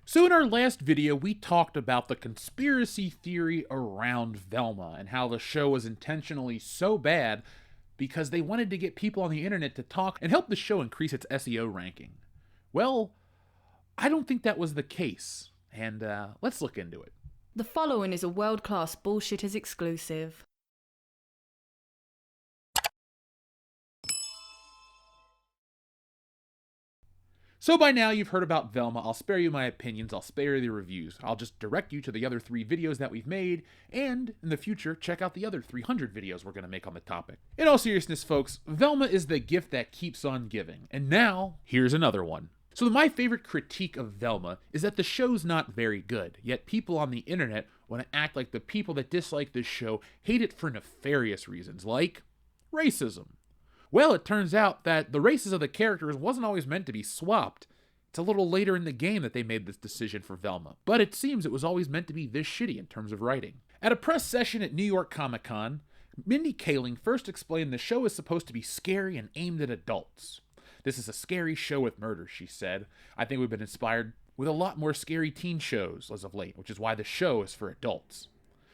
So in our last video, we talked about the conspiracy theory around Velma and how the show was intentionally so bad because they wanted to get people on the internet to talk and help the show increase its SEO ranking. Well, I don't think that was the case, and let's look into it. The following is a world-class Bullshitters exclusive. So by now you've heard about Velma. I'll spare you my opinions, I'll spare you the reviews. I'll just direct you to the other 3 videos that we've made, and in the future, check out the other 300 videos we're going to make on the topic. In all seriousness, folks, Velma is the gift that keeps on giving. And now, here's another one. So my favorite critique of Velma is that the show's not very good, yet people on the internet want to act like the people that dislike this show hate it for nefarious reasons, like racism. Well, it turns out that the races of the characters wasn't always meant to be swapped. It's a little later in the game that they made this decision for Velma, but it seems it was always meant to be this shitty in terms of writing. At a press session at New York Comic Con, Mindy Kaling first explained the show is supposed to be scary and aimed at adults. This is a scary show with murder, she said. I think we've been inspired with a lot more scary teen shows as of late, which is why the show is for adults.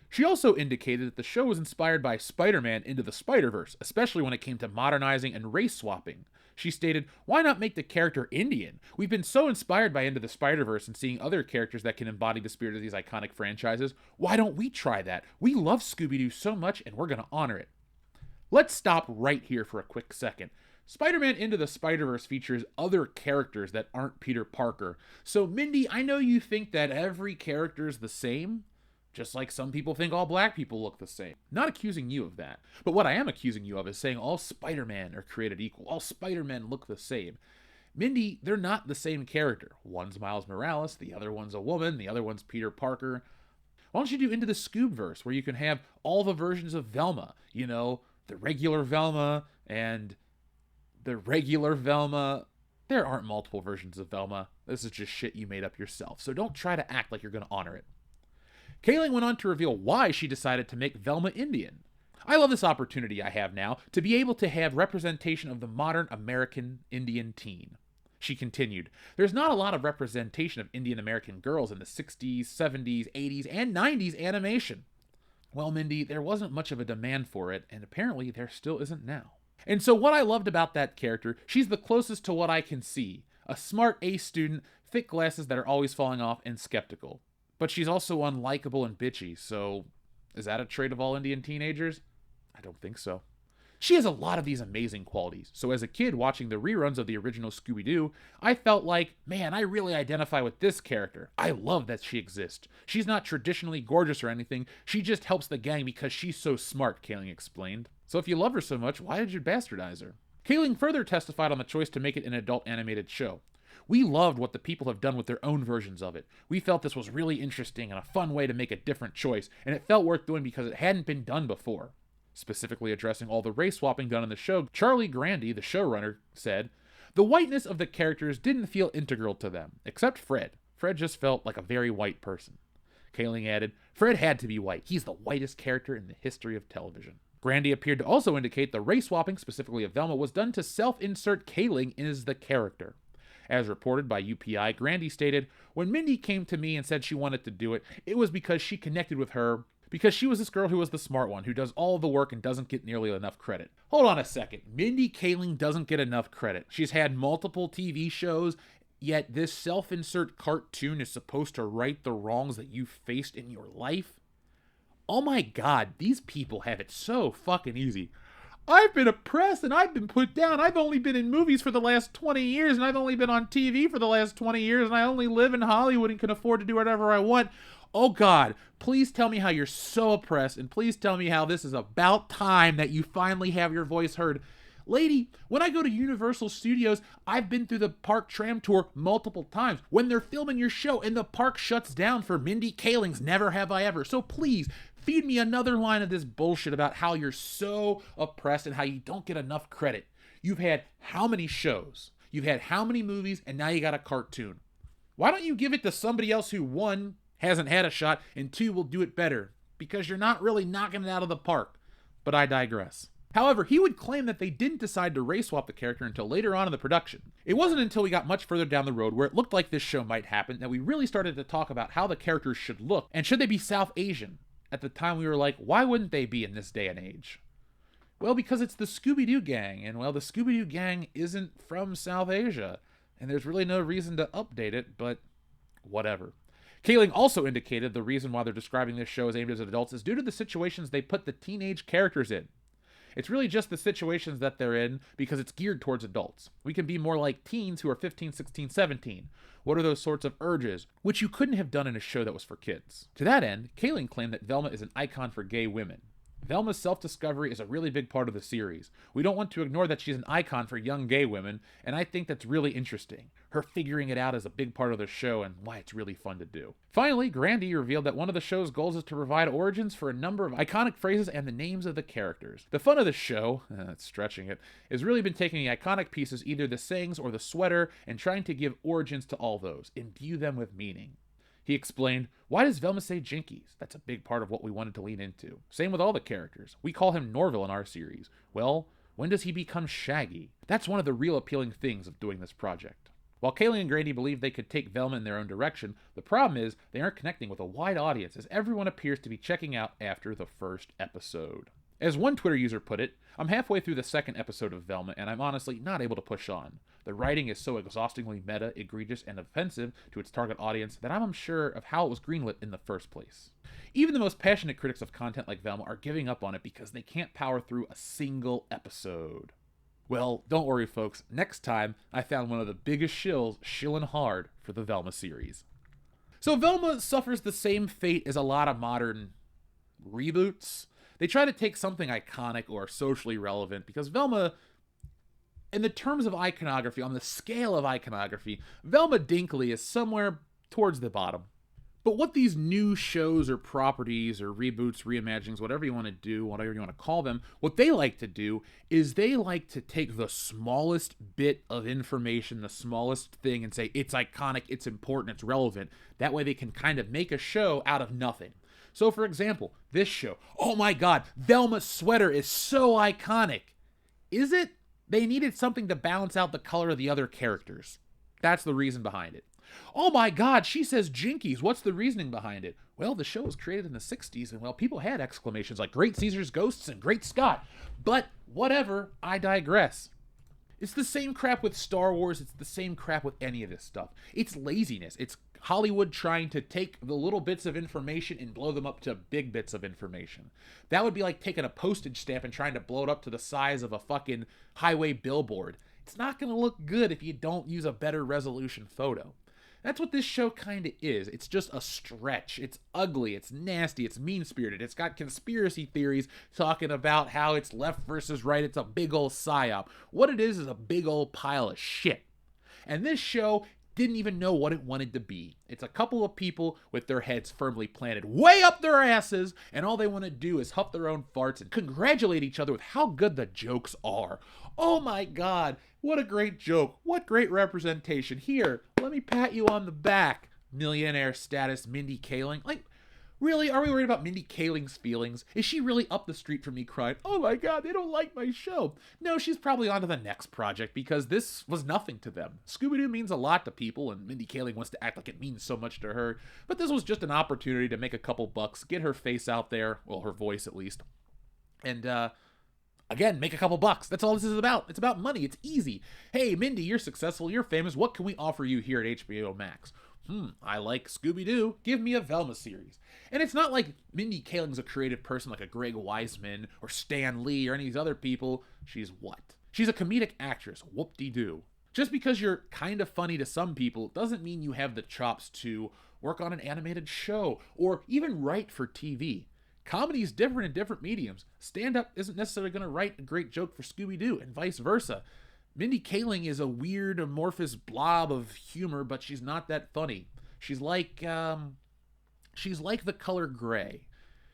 She also indicated that the show was inspired by Spider-Man Into the Spider-Verse, especially when it came to modernizing and race swapping. She stated, "Why not make the character Indian? We've been so inspired by Into the Spider-Verse and seeing other characters that can embody the spirit of these iconic franchises. Why don't we try that? We love Scooby-Doo so much and we're going to honor it." Let's stop right here for a quick second. Spider-Man Into the Spider-Verse features other characters that aren't Peter Parker. So Mindy, I know you think that every character is the same, just like some people think all black people look the same. Not accusing you of that. But what I am accusing you of is saying all Spider-Man are created equal. All Spider-Men look the same. Mindy, they're not the same character. One's Miles Morales, the other one's a woman, the other one's Peter Parker. Why don't you do Into the Scoobverse, where you can have all the versions of Velma? You know, the regular Velma and the regular Velma. There aren't multiple versions of Velma. This is just shit you made up yourself. So don't try to act like you're going to honor it. Kaling went on to reveal why she decided to make Velma Indian. "I love this opportunity I have now to be able to have representation of the modern American Indian teen." She continued, "There's not a lot of representation of Indian American girls in the 60s, 70s, 80s, and 90s animation." Well, Mindy, there wasn't much of a demand for it, and apparently there still isn't now. And so what I loved about that character, she's the closest to what I can see. A smart A student, thick glasses that are always falling off, and skeptical. But she's also unlikable and bitchy, so is that a trait of all Indian teenagers? I don't think so. She has a lot of these amazing qualities, so as a kid watching the reruns of the original Scooby-Doo, I felt like, man, I really identify with this character. I love that she exists. She's not traditionally gorgeous or anything, she just helps the gang because she's so smart, Kaling explained. So if you love her so much, why did you bastardize her? Kaling further testified on the choice to make it an adult animated show. "We loved what the people have done with their own versions of it. We felt this was really interesting and a fun way to make a different choice, and it felt worth doing because it hadn't been done before." Specifically addressing all the race swapping done in the show, Charlie Grandy, the showrunner, said, "The whiteness of the characters didn't feel integral to them, except Fred. Fred just felt like a very white person." Kaling added, "Fred had to be white. He's the whitest character in the history of television." Grandy appeared to also indicate the race swapping, specifically of Velma, was done to self-insert Kaling as the character. As reported by UPI, Grandy stated, "When Mindy came to me and said she wanted to do it, it was because she connected with her, because she was this girl who was the smart one, who does all the work and doesn't get nearly enough credit." Hold on a second. Mindy Kaling doesn't get enough credit. She's had multiple TV shows, yet this self-insert cartoon is supposed to right the wrongs that you faced in your life? Oh my god, these people have it so fucking easy. "I've been oppressed and I've been put down. I've only been in movies for the last 20 years and I've only been on TV for the last 20 years and I only live in Hollywood and can afford to do whatever I want." Oh God, please tell me how you're so oppressed, and please tell me how this is about time that you finally have your voice heard. Lady, when I go to Universal Studios, I've been through the park tram tour multiple times when they're filming your show and the park shuts down for Mindy Kaling's Never Have I Ever. So please, feed me another line of this bullshit about how you're so oppressed and how you don't get enough credit. You've had how many shows? You've had how many movies? And now you got a cartoon. Why don't you give it to somebody else who, one, hasn't had a shot, and two, will do it better? Because you're not really knocking it out of the park. But I digress. However, he would claim that they didn't decide to race swap the character until later on in the production. It wasn't until we got much further down the road where it looked like this show might happen that we really started to talk about how the characters should look and should they be South Asian. At the time we were like, why wouldn't they be in this day and age? Well, because it's the Scooby-Doo gang, and well, the Scooby-Doo gang isn't from South Asia, and there's really no reason to update it, but whatever. Kaling also indicated the reason why they're describing this show as aimed at adults is due to the situations they put the teenage characters in. It's really just the situations that they're in because it's geared towards adults. We can be more like teens who are 15, 16, 17. What are those sorts of urges, which you couldn't have done in a show that was for kids? To that end, Kaling claimed that Velma is an icon for gay women. Velma's self-discovery is a really big part of the series. We don't want to ignore that she's an icon for young gay women, and I think that's really interesting. Her figuring it out is a big part of the show and why it's really fun to do. Finally, Grandy revealed that one of the show's goals is to provide origins for a number of iconic phrases and the names of the characters. The fun of the show, that's stretching it, has really been taking the iconic pieces, either the sayings or the sweater, and trying to give origins to all those, imbue them with meaning. He explained, why does Velma say jinkies? That's a big part of what we wanted to lean into. Same with all the characters. We call him Norville in our series. Well, when does he become Shaggy? That's one of the real appealing things of doing this project. While Kaling and Grady believe they could take Velma in their own direction, the problem is they aren't connecting with a wide audience, as everyone appears to be checking out after the first episode. As one Twitter user put it, I'm halfway through the second episode of Velma, and I'm honestly not able to push on. The writing is so exhaustingly meta, egregious, and offensive to its target audience that I'm unsure of how it was greenlit in the first place. Even the most passionate critics of content like Velma are giving up on it because they can't power through a single episode. Well, don't worry folks, next time I found one of the biggest shills shilling hard for the Velma series. So Velma suffers the same fate as a lot of modern reboots. They try to take something iconic or socially relevant because Velma, in the terms of iconography, on the scale of iconography, Velma Dinkley is somewhere towards the bottom. But what these new shows or properties or reboots, reimaginings, whatever you want to do, whatever you want to call them, what they like to do is they like to take the smallest bit of information, the smallest thing, and say it's iconic, it's important, it's relevant. That way they can kind of make a show out of nothing. So for example, this show, oh my god, Velma's sweater is so iconic. Is it? They needed something to balance out the color of the other characters. That's the reason behind it. Oh my god, she says jinkies. What's the reasoning behind it? Well, the show was created in the 60s, and well, people had exclamations like Great Caesar's Ghosts and Great Scott. But whatever, I digress. It's the same crap with Star Wars. It's the same crap with any of this stuff. It's laziness. It's Hollywood trying to take the little bits of information and blow them up to big bits of information. That would be like taking a postage stamp and trying to blow it up to the size of a fucking highway billboard. It's not going to look good if you don't use a better resolution photo. That's what this show kind of is. It's just a stretch. It's ugly. It's nasty. It's mean-spirited. It's got conspiracy theories talking about how it's left versus right. It's a big old psyop. What it is a big old pile of shit. And this show didn't even know what it wanted to be. It's a couple of people with their heads firmly planted way up their asses, and all they want to do is huff their own farts and congratulate each other with how good the jokes are. Oh my god, what a great joke. What great representation. Here, let me pat you on the back, millionaire status Mindy Kaling. Like, really? Are we worried about Mindy Kaling's feelings? Is she really up the street from me crying, oh my god, they don't like my show? No, she's probably on to the next project because this was nothing to them. Scooby-Doo means a lot to people, and Mindy Kaling wants to act like it means so much to her. But this was just an opportunity to make a couple bucks, get her face out there, well, her voice at least. And, again, make a couple bucks. That's all this is about. It's about money. It's easy. Hey, Mindy, you're successful. You're famous. What can we offer you here at HBO Max? I like Scooby-Doo. Give me a Velma series. And it's not like Mindy Kaling's a creative person like a Greg Weisman or Stan Lee or any of these other people. She's what? She's a comedic actress. Whoop-de-doo. Just because you're kind of funny to some people doesn't mean you have the chops to work on an animated show or even write for TV. Comedy is different in different mediums. Stand-up isn't necessarily going to write a great joke for Scooby-Doo and vice versa. Mindy Kaling is a weird, amorphous blob of humor, but she's not that funny. She's like the color gray.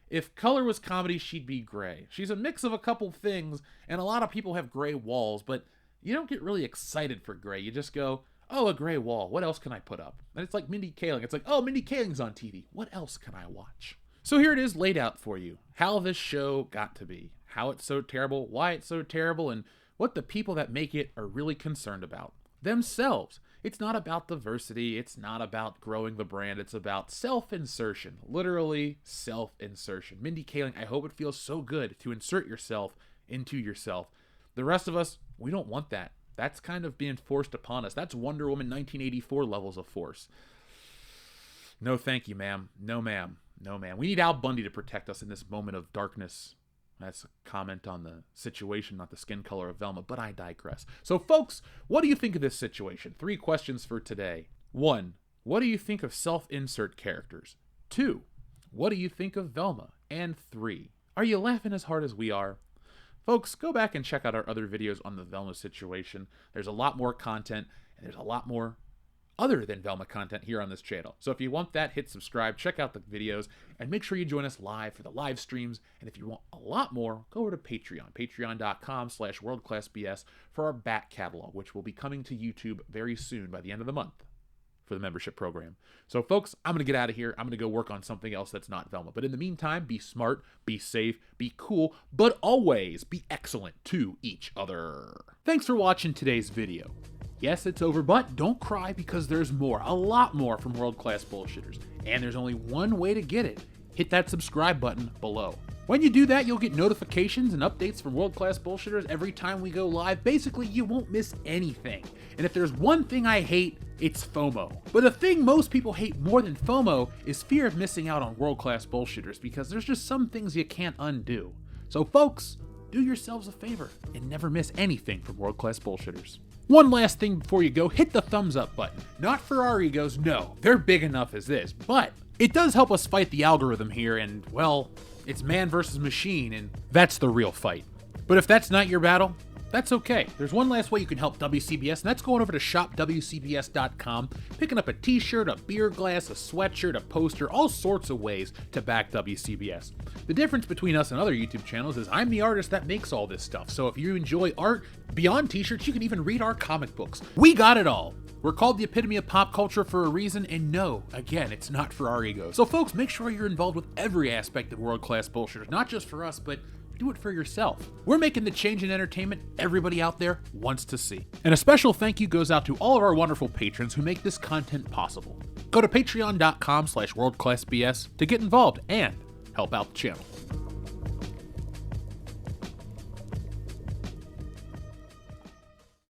If color was comedy, she'd be gray. She's a mix of a couple things, and a lot of people have gray walls, but you don't get really excited for gray. You just go, oh, a gray wall. What else can I put up? And it's like Mindy Kaling. It's like, oh, Mindy Kaling's on TV. What else can I watch? So here it is laid out for you. How this show got to be. How it's so terrible, why it's so terrible, and what the people that make it are really concerned about. Themselves. It's not about diversity. It's not about growing the brand. It's about self-insertion. Literally self-insertion. Mindy Kaling, I hope it feels so good to insert yourself into yourself. The rest of us, we don't want that. That's kind of being forced upon us. That's Wonder Woman 1984 levels of force. No thank you, ma'am. No, ma'am. No, ma'am. We need Al Bundy to protect us in this moment of darkness. That's a comment on the situation, not the skin color of Velma, but I digress. So, folks, what do you think of this situation? 3 questions for today. 1, what do you think of self-insert characters? 2, what do you think of Velma? And 3, are you laughing as hard as we are? Folks, go back and check out our other videos on the Velma situation. There's a lot more content, and there's a lot more other than Velma content here on this channel. So if you want that, hit subscribe, check out the videos, and make sure you join us live for the live streams. And if you want a lot more, go over to Patreon, patreon.com/worldclassbs for our back catalog, which will be coming to YouTube very soon by the end of the month for the membership program. So folks, I'm going to get out of here. I'm going to go work on something else that's not Velma. But in the meantime, be smart, be safe, be cool, but always be excellent to each other. Thanks for watching today's video. Yes, it's over, but don't cry because there's more, a lot more from World Class Bullshitters. And there's only one way to get it. Hit that subscribe button below. When you do that, you'll get notifications and updates from World Class Bullshitters every time we go live. Basically, you won't miss anything. And if there's one thing I hate, it's FOMO. But the thing most people hate more than FOMO is fear of missing out on World Class Bullshitters, because there's just some things you can't undo. So folks, do yourselves a favor and never miss anything from World Class Bullshitters. One last thing before you go, hit the thumbs up button. Not for our egos, no, they're big enough as this, but it does help us fight the algorithm here, and well, it's man versus machine, and that's the real fight. But if that's not your battle, that's okay. There's one last way you can help WCBS, and that's going over to shopwcbs.com, picking up a t-shirt, a beer glass, a sweatshirt, a poster, all sorts of ways to back WCBS. The difference between us and other YouTube channels is I'm the artist that makes all this stuff, so if you enjoy art beyond t-shirts, you can even read our comic books. We got it all. We're called the epitome of pop culture for a reason, and no, again, it's not for our egos. So folks, make sure you're involved with every aspect of World Class Bullshitters, not just for us, but do it for yourself. We're making the change in entertainment everybody out there wants to see. And a special thank you goes out to all of our wonderful patrons who make this content possible. Go to patreon.com/worldclassbs to get involved and help out the channel.